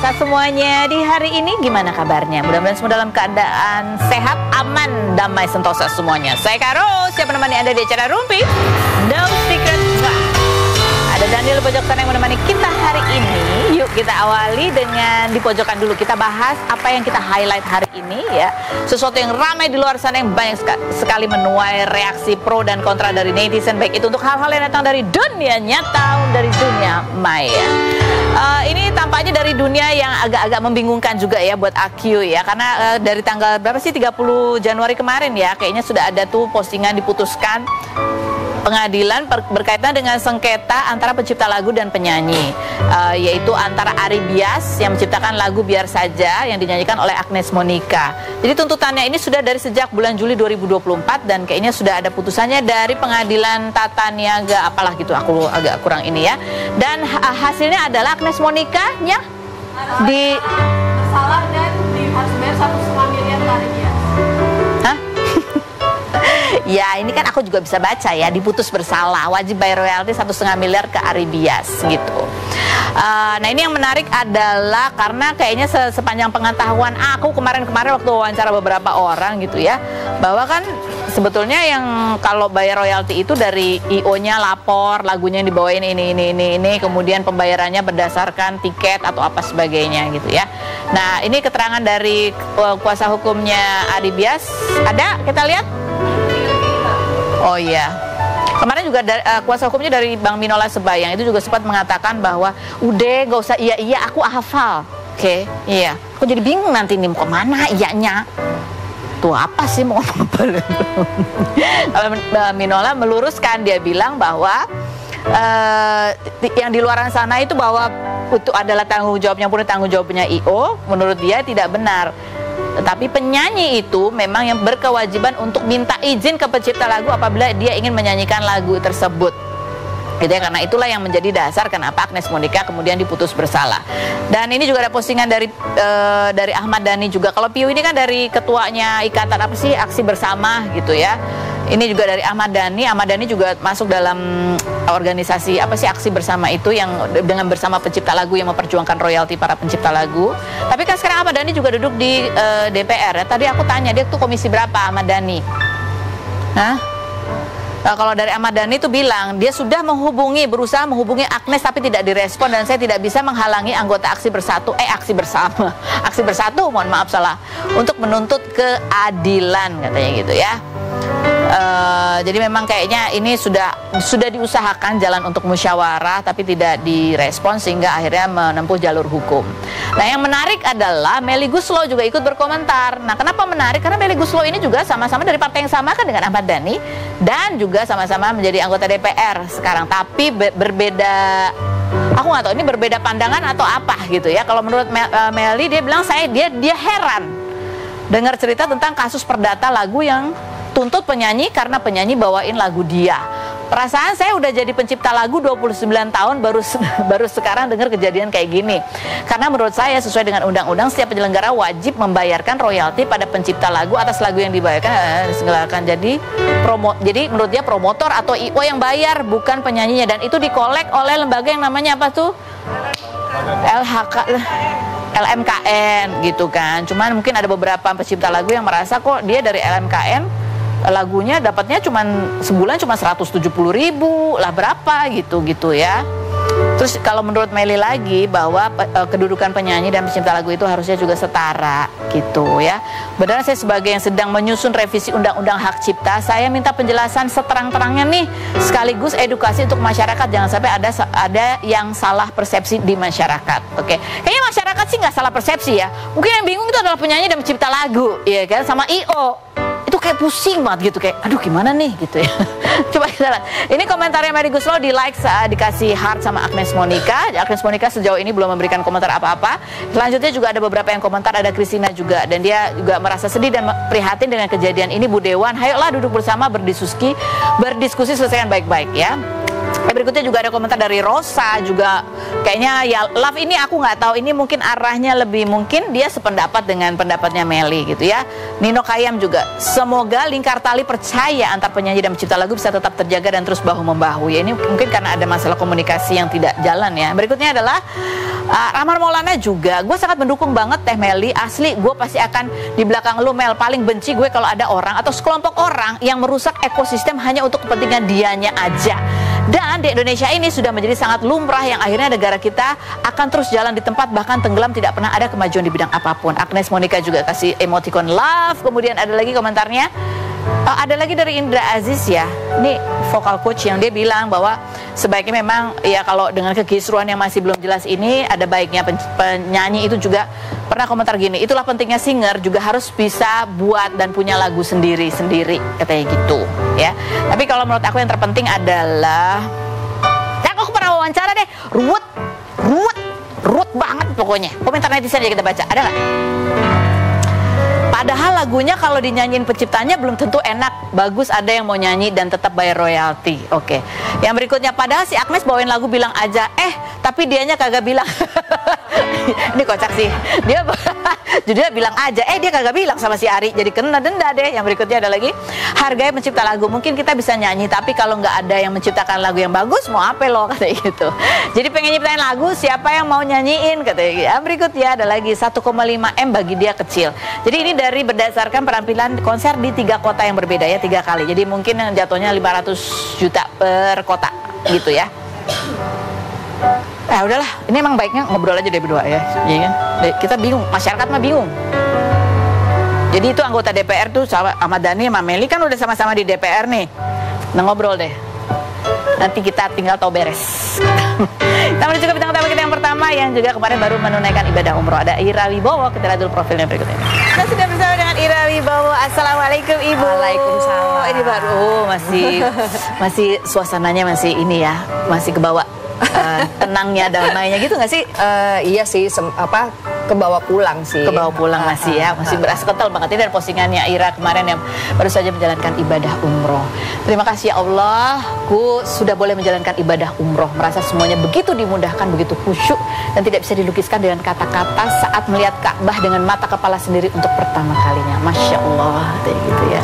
Sentosa semuanya. Di hari ini gimana kabarnya? Mudah-mudahan semua dalam keadaan sehat, aman, damai Sentosa semuanya. Saya Karo, siap menemani Anda di acara Rumpi No Secret Bar. Ada Daniel di pojok sana yang menemani kita hari ini. Yuk kita awali dengan di pojokan dulu. Kita bahas apa yang kita highlight hari ini ya. Sesuatu yang ramai di luar sana yang banyak sekali menuai reaksi pro dan kontra dari netizen. Baik itu untuk hal-hal yang datang dari dunia nyata, dari dunia maya. Ini tampaknya dari dunia yang agak-agak membingungkan juga ya buat AQ ya. Karena dari tanggal berapa sih, 30 Januari kemarin ya, kayaknya sudah ada tuh postingan diputuskan pengadilan berkaitan dengan sengketa antara pencipta lagu dan penyanyi, yaitu antara Ari Bias yang menciptakan lagu Biar Saja yang dinyanyikan oleh Agnes Monica. Jadi tuntutannya ini sudah dari sejak bulan Juli 2024 dan kayaknya sudah ada putusannya dari pengadilan tata niaga apalah gitu, aku agak kurang ini ya. Dan hasilnya adalah Agnes Monica-nya bersalah dan harus bayar 1,5 miliar ke Ari Bias. Hah? Ya ini kan aku juga bisa baca ya, diputus bersalah, wajib bayar royalti 1,5 miliar ke Ari Bias gitu. Nah ini yang menarik adalah karena kayaknya sepanjang pengetahuan aku kemarin waktu wawancara beberapa orang gitu ya, bahwa kan sebetulnya yang kalau bayar royalti itu dari IO-nya lapor lagunya yang dibawain ini, kemudian pembayarannya berdasarkan tiket atau apa sebagainya gitu ya. Nah ini keterangan dari kuasa hukumnya Ari Bias, ada kita lihat. Oh iya, kemarin juga kuasa hukumnya dari Bang Minola Sebayang itu juga sempat mengatakan bahwa udah gak usah iya aku hafal. Oke, iya. Aku jadi bingung nanti nih mau kemana iyanya. Tuh apa sih mau apa? Kalau Minola meluruskan, dia bilang bahwa yang di luar sana itu bahwa itu adalah tanggung jawabnya IO, menurut dia tidak benar. Tetapi penyanyi itu memang yang berkewajiban untuk minta izin ke pencipta lagu apabila dia ingin menyanyikan lagu tersebut. Gitu ya, karena itulah yang menjadi dasar kenapa Agnes Monica kemudian diputus bersalah. Dan ini juga ada postingan dari Ahmad Dhani juga. Kalau Piu ini kan dari ketuanya ikatan apa sih, Aksi Bersama gitu ya. Ini juga dari Ahmad Dhani. Ahmad Dhani juga masuk dalam organisasi apa sih, Aksi Bersama itu yang dengan bersama pencipta lagu yang memperjuangkan royalti para pencipta lagu. Tapi kan sekarang Ahmad Dhani juga duduk di DPR ya. Tadi aku tanya dia tuh komisi berapa Ahmad Dhani? Hah? Nah, kalau dari Ahmad Dhani itu bilang dia sudah berusaha menghubungi Agnes tapi tidak direspon, dan saya tidak bisa menghalangi anggota Aksi Bersatu, mohon maaf salah, untuk menuntut keadilan katanya gitu ya. Jadi memang kayaknya ini sudah diusahakan jalan untuk musyawarah tapi tidak direspon sehingga akhirnya menempuh jalur hukum. Nah yang menarik adalah Melly Goeslaw juga ikut berkomentar. Nah kenapa menarik? Karena Melly Goeslaw ini juga sama-sama dari partai yang sama kan dengan Ahmad Dhani dan juga sama-sama menjadi anggota DPR sekarang, tapi berbeda. Aku nggak tahu ini berbeda pandangan atau apa gitu ya. Kalau menurut Melly dia bilang dia heran dengar cerita tentang kasus perdata lagu yang tuntut penyanyi karena penyanyi bawain lagu dia. Perasaan saya udah jadi pencipta lagu 29 tahun baru sekarang dengar kejadian kayak gini. Karena menurut saya sesuai dengan undang-undang setiap penyelenggara wajib membayarkan royalti pada pencipta lagu atas lagu yang dibayarkan diselenggarakan. Jadi menurut dia promotor atau IO yang bayar, bukan penyanyinya, dan itu dikolek oleh lembaga yang namanya apa tuh? LMKN gitu kan. Cuman mungkin ada beberapa pencipta lagu yang merasa kok dia dari LMKN lagunya dapatnya sebulan cuma 170.000 lah berapa gitu ya. Terus kalau menurut Melly lagi bahwa kedudukan penyanyi dan pencipta lagu itu harusnya juga setara gitu ya. Benar, saya sebagai yang sedang menyusun revisi undang-undang hak cipta, saya minta penjelasan seterang-terangnya nih, sekaligus edukasi untuk masyarakat, jangan sampai ada yang salah persepsi di masyarakat. Oke, kayaknya masyarakat sih nggak salah persepsi ya. Mungkin yang bingung itu adalah penyanyi dan pencipta lagu, ya kan, sama IO. Itu kayak pusing banget gitu, kayak aduh gimana nih gitu ya. Coba kita lihat. Ini komentarnya Melly Goeslaw, di like dikasih heart sama Agnes Monica. Agnes Monica sejauh ini belum memberikan komentar apa-apa. Selanjutnya juga ada beberapa yang komentar, ada Christina juga, dan dia juga merasa sedih dan prihatin dengan kejadian ini. Bu Dewan, ayolah duduk bersama berdiskusi selesaikan baik-baik ya. Berikutnya juga ada komentar dari Rosa juga, kayaknya ya Love ini aku nggak tahu, ini mungkin arahnya lebih mungkin dia sependapat dengan pendapatnya Meli gitu ya. Nino Kayam juga, semoga lingkar tali percaya antar penyanyi dan pencipta lagu bisa tetap terjaga dan terus bahu membahu ya. Ini mungkin karena ada masalah komunikasi yang tidak jalan ya. Berikutnya adalah Rahman Maulana juga, gue sangat mendukung banget Teh Meli, asli gue pasti akan di belakang lu Mel. Paling benci gue kalau ada orang atau sekelompok orang yang merusak ekosistem hanya untuk kepentingan dianya aja. Dan di Indonesia ini sudah menjadi sangat lumrah yang akhirnya negara kita akan terus jalan di tempat, bahkan tenggelam, tidak pernah ada kemajuan di bidang apapun. Agnes Monica juga kasih emoticon love. Kemudian ada lagi komentarnya, ada lagi dari Indra Aziz ya, ini vokal coach yang dia bilang bahwa sebaiknya memang ya kalau dengan kekisruan yang masih belum jelas ini, ada baiknya penyanyi itu juga pernah komentar gini, itulah pentingnya singer juga harus bisa buat dan punya lagu sendiri-sendiri, katanya gitu ya. Tapi kalau menurut aku yang terpenting adalah, aku pernah wawancara deh, ruwet banget pokoknya. Komentar netizen aja kita baca, ada nggak? Padahal lagunya kalau dinyanyiin penciptanya belum tentu enak, bagus, ada yang mau nyanyi dan tetap bayar royalti. Oke. Yang berikutnya, padahal si Agnes bawain lagu bilang aja, tapi dianya kagak bilang. Ini kocak sih. Dia bilang aja, dia kagak bilang sama si Ari, jadi kena denda deh. Yang berikutnya ada lagi, hargai pencipta lagu. Mungkin kita bisa nyanyi, tapi kalau nggak ada yang menciptakan lagu yang bagus, mau apa lo, katanya gitu. Jadi pengen nyiptain lagu, siapa yang mau nyanyiin, katanya gitu. Yang berikutnya ada lagi, 1,5 M bagi dia kecil. Jadi ini dari berdasarkan penampilan konser di 3 kota yang berbeda ya, 3 kali. Jadi mungkin yang jatuhnya 500 juta per kota gitu ya. Udahlah, ini emang baiknya ngobrol aja deh berdua ya. Iya kan? Kita bingung, masyarakat mah bingung. Jadi itu anggota DPR tuh sama Ahmad Dhani sama Meli kan udah sama-sama di DPR nih. Nah, ngobrol deh. Nanti kita tinggal tahu beres. Kita menuju ke bintang tamu kita yang pertama yang juga kemarin baru menunaikan ibadah umroh. Ada Ira Wibowo, kita lihat dulu profilnya berikut ini. Kita sudah bersama dengan Ira Wibowo. Assalamualaikum Ibu. Waalaikumsalam. Ini baru masih suasananya masih ini ya, masih kebawa tenangnya, damainya gitu nggak sih? Iya sih, kebawa pulang sih. Kebawa pulang masih ya, masih berasa kental banget. Ini dari postingannya Ira kemarin yang baru saja menjalankan ibadah umroh. Terima kasih ya Allah, ku sudah boleh menjalankan ibadah umroh. Merasa semuanya begitu dimudahkan, begitu khusyuk, dan tidak bisa dilukiskan dengan kata-kata saat melihat Ka'bah dengan mata kepala sendiri untuk pertama kalinya. Masya Allah, kayak gitu ya.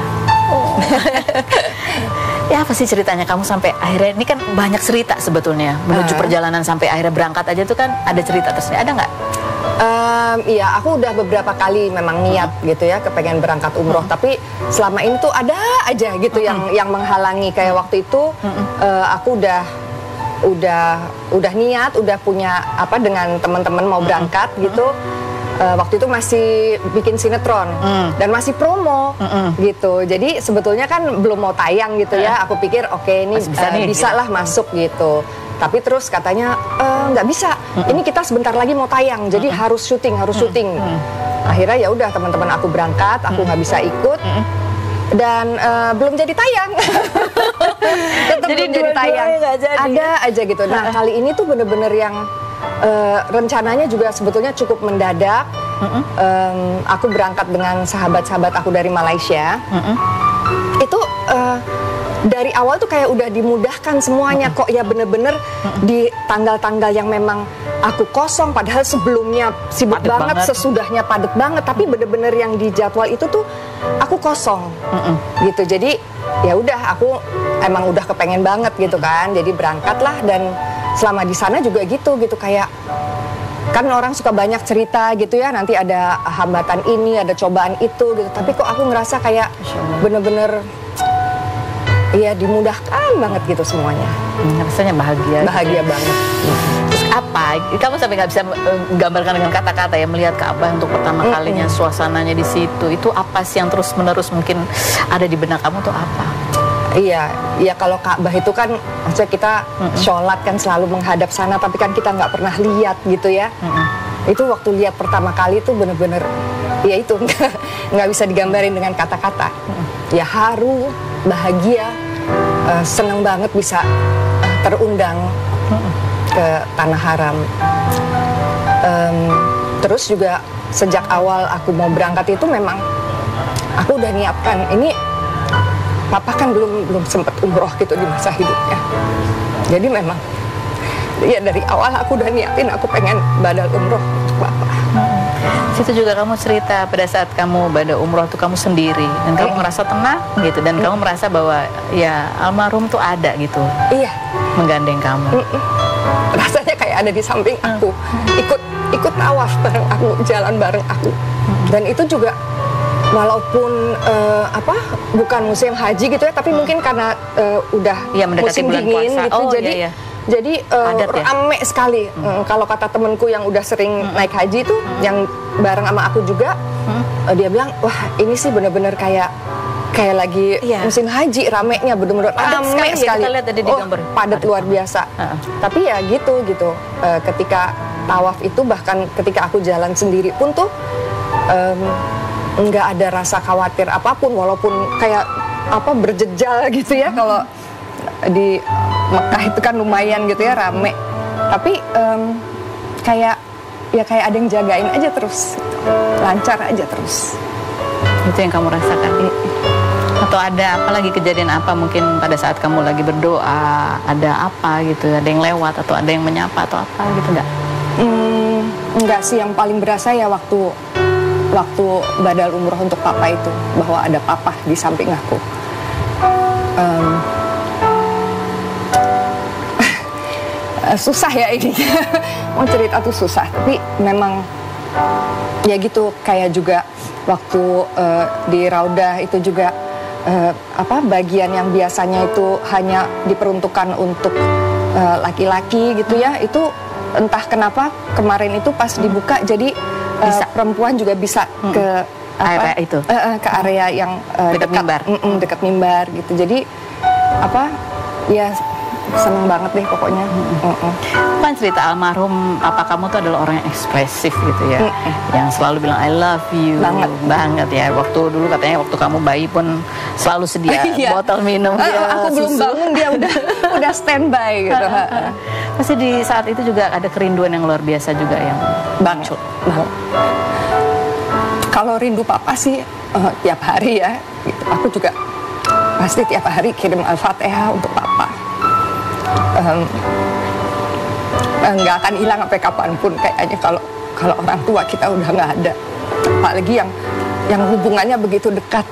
Oh. Ya apa sih ceritanya kamu sampai akhirnya, ini kan banyak cerita sebetulnya menuju perjalanan sampai akhirnya berangkat aja tuh kan ada cerita tersendiri, ada nggak? Iya, aku udah beberapa kali memang niat gitu ya kepengen berangkat umroh, tapi selama ini tuh ada aja gitu yang menghalangi. Kayak waktu itu aku udah niat, udah punya dengan teman-teman mau berangkat gitu. Waktu itu masih bikin sinetron dan masih promo gitu. Jadi sebetulnya kan belum mau tayang gitu ya. Aku pikir oke, ini bisa lah masuk gitu. Tapi terus katanya nggak bisa. Ini kita sebentar lagi mau tayang, jadi harus syuting. Akhirnya ya udah, teman-teman aku berangkat, aku nggak bisa ikut. Dan belum jadi tayang. Tetap belum jadi tayang. Ada aja gitu. Nah, kali ini tuh bener-bener yang rencananya juga sebetulnya cukup mendadak. Aku berangkat dengan sahabat-sahabat aku dari Malaysia. Itu dari awal tuh kayak udah dimudahkan semuanya kok ya, bener-bener di tanggal-tanggal yang memang aku kosong, padahal sebelumnya sibuk banget, sesudahnya padat banget, tapi bener-bener yang di jadwal itu tuh aku kosong gitu. Jadi ya udah, aku emang udah kepengen banget gitu kan, jadi berangkatlah. Dan selama di sana juga gitu kayak kan orang suka banyak cerita gitu ya, nanti ada hambatan ini, ada cobaan itu gitu, tapi kok aku ngerasa kayak bener-bener iya dimudahkan banget gitu semuanya. Rasanya bahagia. Bahagia gitu. Banget. Terus apa? Kamu sampai nggak bisa menggambarkan dengan kata-kata ya, melihat Ka'bah untuk pertama kalinya, suasananya di situ. Itu apa sih yang terus-menerus mungkin ada di benak kamu tuh apa? Iya kalau Ka'bah itu kan maksudnya kita sholat kan selalu menghadap sana, tapi kan kita nggak pernah lihat gitu ya. Itu waktu lihat pertama kali itu bener-bener ya itu nggak bisa digambarin dengan kata-kata. Ya haru, bahagia, seneng banget bisa terundang ke Tanah Haram. Terus juga sejak awal aku mau berangkat itu memang aku udah nyiapkan ini Papa kan belum sempat umroh gitu di masa hidupnya. Jadi memang ya dari awal aku udah niatin aku pengen badal umroh untuk Papa. Situ juga kamu cerita pada saat kamu badal umroh tuh kamu sendiri dan kamu ngerasa tenang gitu dan kamu merasa bahwa ya almarhum tuh ada gitu. Iya, menggandeng kamu. Rasanya kayak ada di samping aku, ikut tawaf bareng aku, jalan bareng aku. Dan itu juga walaupun bukan musim haji gitu ya, tapi mungkin karena udah ya, musim dingin puasa. gitu, jadi rame sekali. Kalau kata temenku yang udah sering naik haji itu, yang bareng sama aku juga, dia bilang, wah ini sih bener-bener kayak lagi musim haji, ramenya bener-bener rame sekali. Kita lihat tadi di gambar. Padat luar biasa. Tapi ya gitu. Ketika tawaf itu, bahkan ketika aku jalan sendiri pun tuh nggak ada rasa khawatir apapun, walaupun kayak berjejal gitu ya. Kalau di Mekah itu kan lumayan gitu ya, rame. Tapi kayak ada yang jagain aja terus, lancar aja terus. Itu yang kamu rasakan. Atau ada apa lagi, kejadian apa mungkin pada saat kamu lagi berdoa, ada apa gitu, ada yang lewat atau ada yang menyapa atau apa gitu nggak? Enggak sih, yang paling berasa ya waktu badal umroh untuk Papa itu, bahwa ada Papa di samping aku. Susah ya ini, mau cerita tuh susah, tapi memang ya gitu. Kayak juga waktu di Raudah itu juga bagian yang biasanya itu hanya diperuntukkan untuk laki-laki gitu ya, itu entah kenapa kemarin itu pas dibuka jadi perempuan juga bisa ke area itu, ke area yang dekat mimbar, dekat mimbar gitu. Jadi ya seneng banget deh pokoknya. Kan cerita almarhum Papa kamu tuh adalah orang yang ekspresif gitu ya, yang selalu bilang I love you banget ya. Waktu dulu katanya waktu kamu bayi pun selalu sedia botol minum. Aku belum bangun dia udah standby gitu. Pasti di saat itu juga ada kerinduan yang luar biasa juga yang banget. Kalau rindu Papa sih tiap hari ya. Gitu. Aku juga pasti tiap hari kirim Al-Fatihah untuk Papa. Nggak akan hilang sampai kapanpun kayaknya kalau orang tua kita udah nggak ada, apalagi yang hubungannya begitu dekat.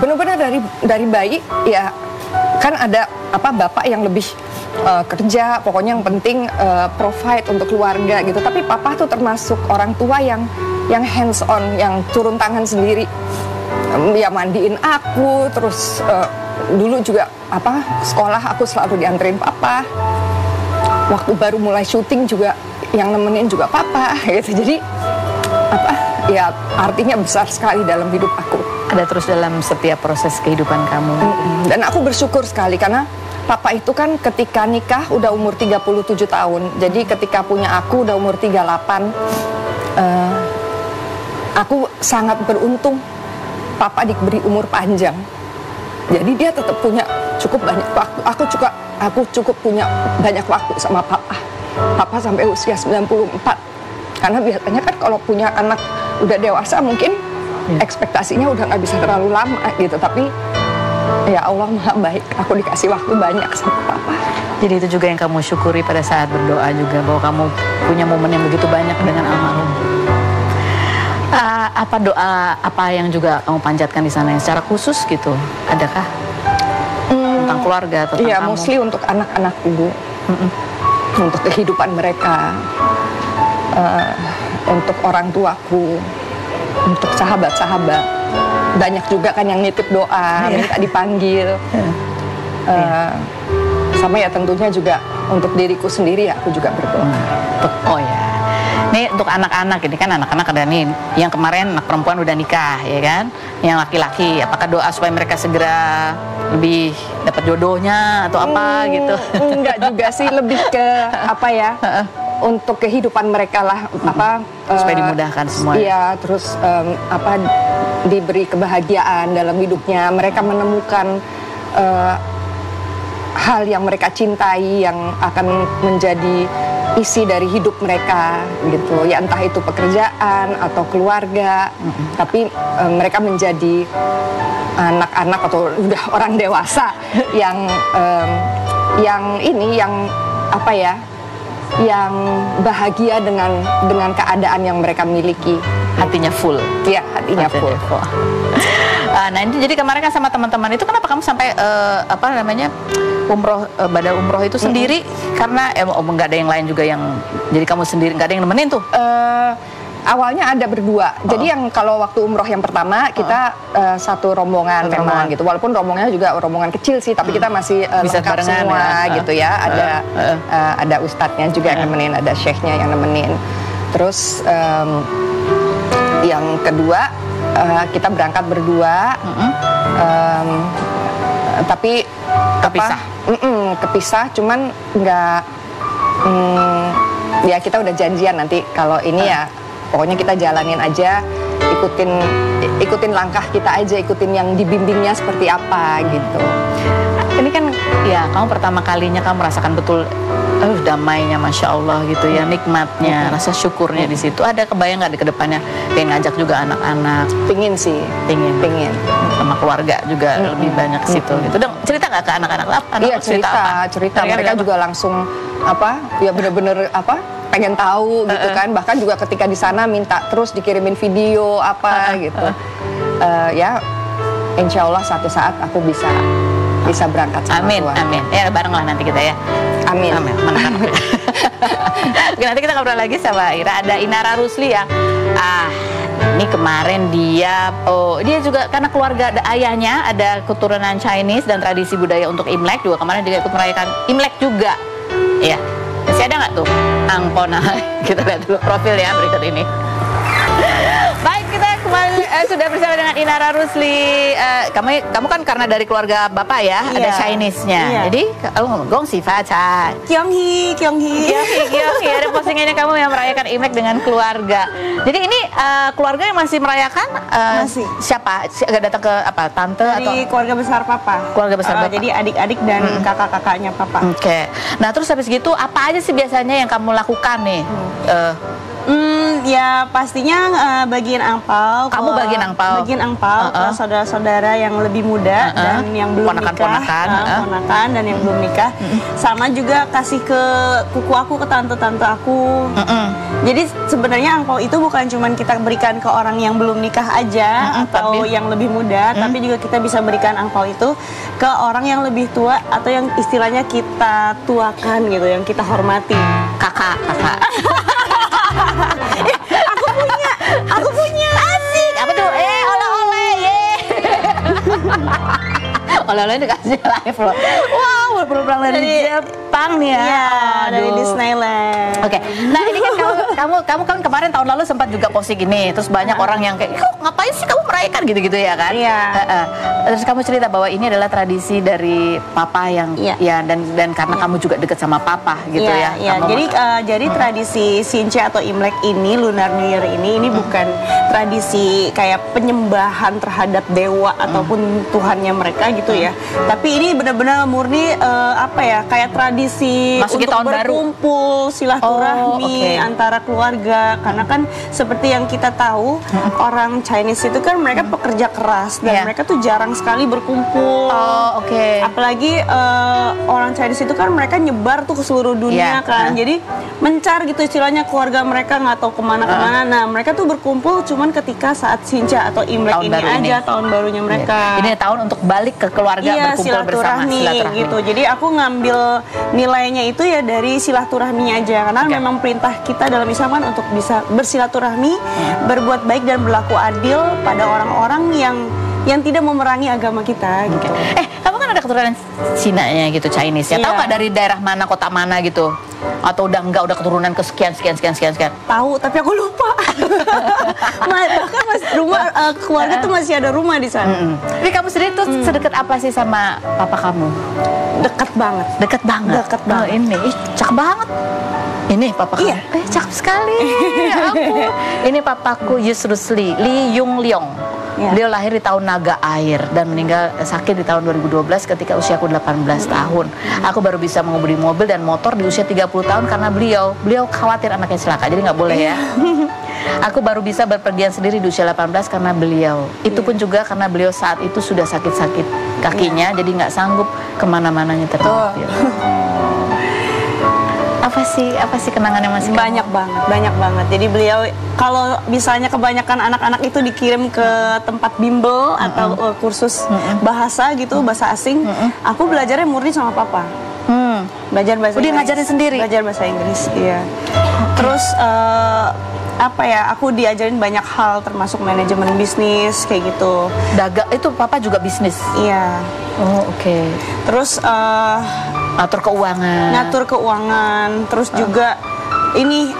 Benar-benar dari bayi ya kan ada bapak yang lebih kerja, pokoknya yang penting provide untuk keluarga gitu. Tapi Papa tuh termasuk orang tua yang hands on, yang turun tangan sendiri, ya mandiin aku, terus dulu juga sekolah aku selalu dianterin Papa. Waktu baru mulai syuting juga yang nemenin juga Papa gitu. Jadi ya artinya besar sekali dalam hidup aku. Ada terus dalam setiap proses kehidupan kamu. Dan aku bersyukur sekali karena Papa itu kan ketika nikah udah umur 37 tahun. Jadi ketika punya aku udah umur 38. Aku sangat beruntung Papa diberi umur panjang. Jadi dia tetap punya cukup banyak waktu. Aku cukup punya banyak waktu sama Papa. Papa sampai usia 94. Karena biasanya kan kalau punya anak udah dewasa mungkin ekspektasinya udah nggak bisa terlalu lama gitu. Tapi ya Allah Maha baik. Aku dikasih waktu banyak sama Papa. Jadi itu juga yang kamu syukuri pada saat berdoa juga, bahwa kamu punya momen yang begitu banyak dengan almarhum. Apa doa apa yang juga kamu panjatkan di sana yang secara khusus gitu? Adakah tentang keluarga atau tentang kamu? Mostly untuk anak-anak ibu, untuk kehidupan mereka, untuk orang tuaku, untuk sahabat-sahabat. Banyak juga kan yang nitip doa, minta dipanggil. Sama ya tentunya juga untuk diriku sendiri ya, aku juga berdoa. Oh ya. Nih untuk anak-anak, ini kan anak-anak ada nih, yang kemarin anak perempuan udah nikah ya kan, yang laki-laki, apakah doa supaya mereka segera lebih dapat jodohnya atau apa gitu? Enggak juga sih, lebih ke untuk kehidupan mereka lah, supaya dimudahkan semua. Iya, terus diberi kebahagiaan dalam hidupnya, mereka menemukan hal yang mereka cintai yang akan menjadi isi dari hidup mereka gitu ya, entah itu pekerjaan atau keluarga, tapi mereka menjadi anak-anak atau udah orang dewasa yang apa ya, yang bahagia dengan keadaan yang mereka miliki. Hatinya full. Iya, hatinya full. Nah ini jadi kemarin kan sama teman-teman itu kenapa kamu sampai umroh, badal umroh itu sendiri? Karena nggak ada yang lain juga yang, jadi kamu sendiri, nggak ada yang nemenin tuh? Awalnya ada berdua. Jadi yang kalau waktu umroh yang pertama kita satu rombongan memang gitu. Walaupun rombongannya juga rombongan kecil sih, tapi kita masih lengkap semua gitu ya. Ada ustadznya juga yang nemenin, ada syekhnya yang nemenin. Terus yang kedua kita berangkat berdua, tapi kepisah, cuman nggak ya kita udah janjian nanti kalau ini ya pokoknya kita jalanin aja, ikutin langkah kita aja, ikutin yang dibimbingnya seperti apa gitu. Ini kan ya kamu pertama kalinya kamu merasakan betul damainya, Masya Allah gitu ya, nikmatnya, rasa syukurnya di situ. Ada kebayang nggak di kedepannya pengen ngajak juga anak-anak? Pingin sih, pingin sama keluarga juga lebih banyak ke situ gitu. Dan cerita nggak ke anak-anak? Iya, cerita. Mereka juga langsung ya bener-bener pengen tahu gitu kan. Bahkan juga ketika di sana minta terus dikirimin video gitu. Ya insya Allah satu saat aku bisa berangkat sama Tuhan. Amin. Ya bareng lah nanti kita ya. Amin. Oke, nanti kita ngobrol lagi sama Ira. Ada Inara Rusli yang ini kemarin dia juga karena keluarga ayahnya ada keturunan Chinese dan tradisi budaya untuk Imlek juga, kemarin dia ikut merayakan Imlek juga. Ya. Masih ada nggak tuh angpona? Kita lihat dulu profil ya berikut ini. Baik, kita kembali sudah bersama dengan Inara Rusli. Kamu kan karena dari keluarga bapak ya, ada Chinese-nya. Jadi gong si fa cha. Kyonghi. Ada postingannya kamu yang merayakan Imlek dengan keluarga. Jadi ini keluarga yang masih merayakan? Masih. Siapa? Datang ke tante dari atau keluarga besar papa? Keluarga besar bapak. Jadi adik-adik dan kakak-kakaknya papa. Oke. Nah terus habis gitu apa aja sih biasanya yang kamu lakukan nih? Ya pastinya bagian angpau. Kamu bagian angpau ke saudara-saudara yang lebih muda dan yang belum nikah, ponakan dan yang belum nikah. Sama juga kasih ke kuku aku, ke tante-tante aku. Jadi sebenarnya angpau itu bukan cuma kita berikan ke orang yang belum nikah aja atau yang lebih muda, tapi juga kita bisa berikan angpau itu ke orang yang lebih tua atau yang istilahnya kita tuakan gitu, yang kita hormati. Kakak. Aku punya. Asik. Apa tuh? Oleh-oleh. Oleh-oleh dikasih live loh. Wow, pulang dari Jepang nih ya. Iya, dari Disneyland. Oke. Nah, ini kan kamu kan kemarin tahun lalu sempat juga posting gini, terus banyak orang yang kayak, "Kok ngapain sih kamu merayakan gitu-gitu ya kan?" Iya. Terus kamu cerita bahwa ini adalah tradisi dari papa yang dan karena kamu juga dekat sama papa gitu ya. Iya. Jadi tradisi Sinche atau Imlek ini, Lunar New Year ini bukan tradisi kayak penyembahan terhadap dewa ataupun Tuhannya mereka gitu ya. Tapi ini benar-benar murni kayak tradisi Masuki untuk tahun berkumpul, silaturahmi antara keluarga. Karena kan seperti yang kita tahu, orang Chinese itu kan mereka pekerja keras dan mereka tuh jarang sekali berkumpul. Apalagi orang Chinese itu kan mereka nyebar tuh ke seluruh dunia kan. Jadi mencar gitu istilahnya keluarga mereka, nggak tahu kemana-kemana. Nah mereka tuh berkumpul cuman ketika saat Sinche atau Imlek tahun barunya mereka. Ini tahun untuk balik ke keluarga, berkumpul bersama, silaturahmi gitu. Jadi aku ngambil nilainya itu ya dari silaturahminya aja, karena memang perintah kita dalam Islam kan untuk bisa bersilaturahmi, berbuat baik dan berlaku adil pada orang-orang yang tidak memerangi agama kita gitu. Kamu kan ada keturunan Cina-nya gitu, Chinese ya. Tahu nggak dari daerah mana, kota mana gitu? Atau udah keturunan ke sekian? Tahu, tapi aku lupa. Bahkan keluarga tuh masih ada rumah di sana. Tapi kamu sendiri tuh sedekat apa sih sama papa kamu? Dekat banget. Oh, ini cakep banget. Ini papa kamu. Cakep sekali. Ya ampun. Ini papaku Yus Rusli, Lee Yung Leong. Beliau lahir di tahun Naga Air dan meninggal sakit di tahun 2012 ketika usiaku 18 tahun. Aku baru bisa mengemudi mobil dan motor di usia 30 tahun karena beliau khawatir anaknya celaka, jadi nggak boleh ya. Aku baru bisa berpergian sendiri di usia 18 karena beliau. Itu pun juga karena beliau saat itu sudah sakit-sakit kakinya, jadi nggak sanggup kemana-mananya terus. Apa sih kenangan yang masih banyak banget. Jadi beliau kalau misalnya kebanyakan anak-anak itu dikirim ke tempat bimbel atau kursus bahasa gitu, bahasa asing, aku belajarnya murni sama papa. Belajar bahasa Inggris. Dia ngajarin sendiri? Belajar bahasa Inggris, iya. Terus aku diajarin banyak hal termasuk manajemen bisnis kayak gitu. Dagang itu papa juga bisnis? Iya. Oh, oke. Terus ngatur keuangan, terus juga ini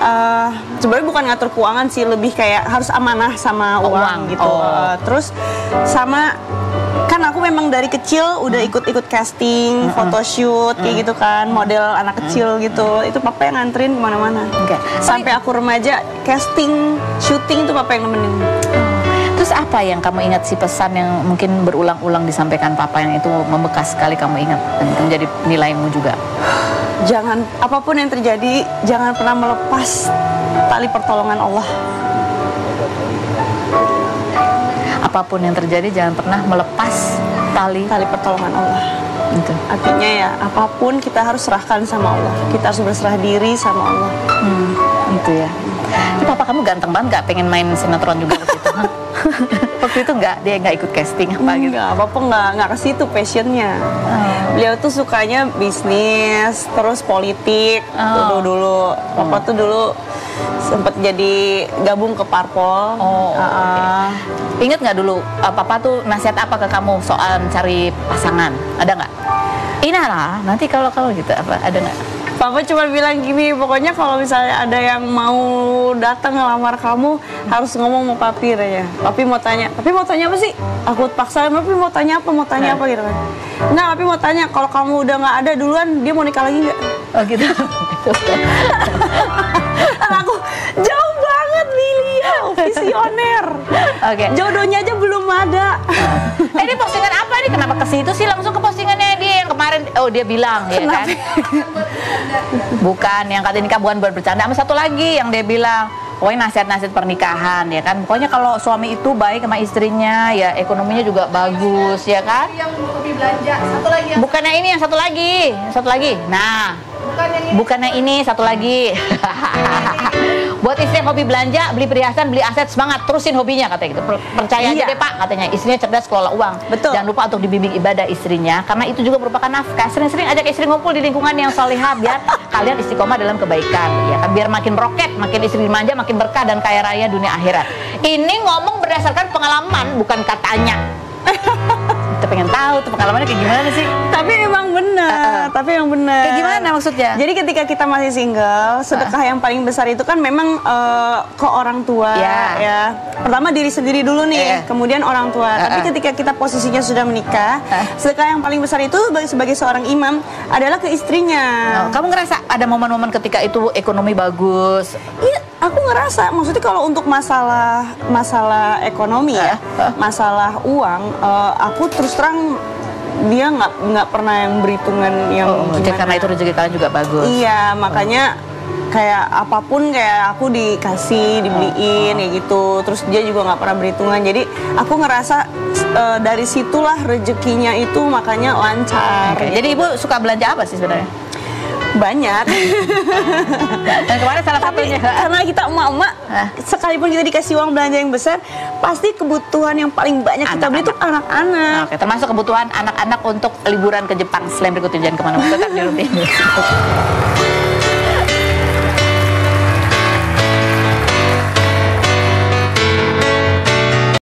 sebenarnya bukan ngatur keuangan sih, lebih kayak harus amanah sama uang gitu. Terus sama kan aku memang dari kecil udah ikut casting, photoshoot kayak gitu kan, model anak kecil gitu. Itu papa yang nganterin kemana-mana. Sampai aku remaja, casting, syuting itu papa yang nemenin. Terus apa yang kamu ingat sih, pesan yang mungkin berulang-ulang disampaikan papa yang itu membekas sekali kamu ingat dan menjadi nilaimu juga? Jangan, apapun yang terjadi, jangan pernah melepas tali pertolongan Allah. Apapun yang terjadi, jangan pernah melepas tali pertolongan Allah. Itu. Artinya ya, apapun kita harus serahkan sama Allah. Kita harus berserah diri sama Allah. Itu ya. Tapi papa kamu ganteng banget, gak pengen main sinetron juga waktu itu? Waktu itu dia nggak ikut casting apa gitu? Papa nggak ke situ passionnya. Beliau tuh sukanya bisnis, terus politik. Dulu papa tuh dulu sempat jadi gabung ke parpol. Ingat nggak dulu papa tuh nasihat apa ke kamu soal cari pasangan? Ada nggak? Inilah nanti kalau gitu apa ada nggak? Papa cuma bilang gini, pokoknya kalau misalnya ada yang mau datang ngelamar kamu harus ngomong sama papi ya. Papi mau tanya apa sih? Aku paksa, papi mau tanya apa gitu kan. Enggak, papi mau tanya kalau kamu udah nggak ada duluan, dia mau nikah lagi nggak? Oh gitu. Aku jauh banget Lilia, visioner. Jodohnya aja belum ada. Ini postingan apa nih? Kenapa ke situ sih langsung ke postingannya dia yang kemarin? Oh dia bilang ya kan. Bukan yang kata nikah bukan buat bercanda. Sama satu lagi yang dia bilang, pokoknya nasihat-nasihat pernikahan ya kan. Pokoknya kalau suami itu baik sama istrinya, ya ekonominya juga bagus ya kan. Yang hobi belanja. Satu lagi. Bukannya ini, yang satu lagi. Nah. Bukannya ini, satu lagi. Buat istri yang hobi belanja, beli perhiasan, beli aset, semangat, terusin hobinya katanya gitu. Percaya aja deh Pak, katanya istrinya cerdas kelola uang. Betul. Jangan lupa untuk dibimbing ibadah istrinya, karena itu juga merupakan nafkah. Sering-sering ajak istri ngumpul di lingkungan yang salihah biar kalian istiqomah dalam kebaikan. Ya kan, biar makin roket, makin istri dimanja, makin berkah dan kaya raya dunia akhirat. Ini ngomong berdasarkan pengalaman, bukan katanya. Kita pengen tahu tuh pengalamannya kayak gimana sih? Tapi emang benar. Kayak gimana maksudnya? Jadi ketika kita masih single, sedekah yang paling besar itu kan memang ke orang tua ya. Pertama diri sendiri dulu nih, kemudian orang tua. Tapi ketika kita posisinya sudah menikah, sedekah yang paling besar itu sebagai seorang imam adalah ke istrinya. Kamu ngerasa ada momen-momen ketika itu ekonomi bagus? Iya, aku ngerasa. Maksudnya kalau untuk masalah ekonomi ya, masalah uang, aku terus terang dia nggak pernah yang berhitungan yang karena itu rezeki kalian juga bagus. Iya, makanya kayak apapun kayak aku dikasih, dibeliin kayak gitu. Terus dia juga nggak pernah berhitungan. Jadi aku ngerasa dari situlah rezekinya itu makanya lancar. Jadi ibu suka belanja apa sih sebenarnya? Banyak. Dan kemarin salah satunya karena kita emak-emak, sekalipun kita dikasih uang belanja yang besar, pasti kebutuhan yang paling banyak kita beli itu anak-anak. Oke, termasuk kebutuhan anak-anak untuk liburan ke Jepang. Selain berikut jangan kemana-mana, tetap di Rumpi.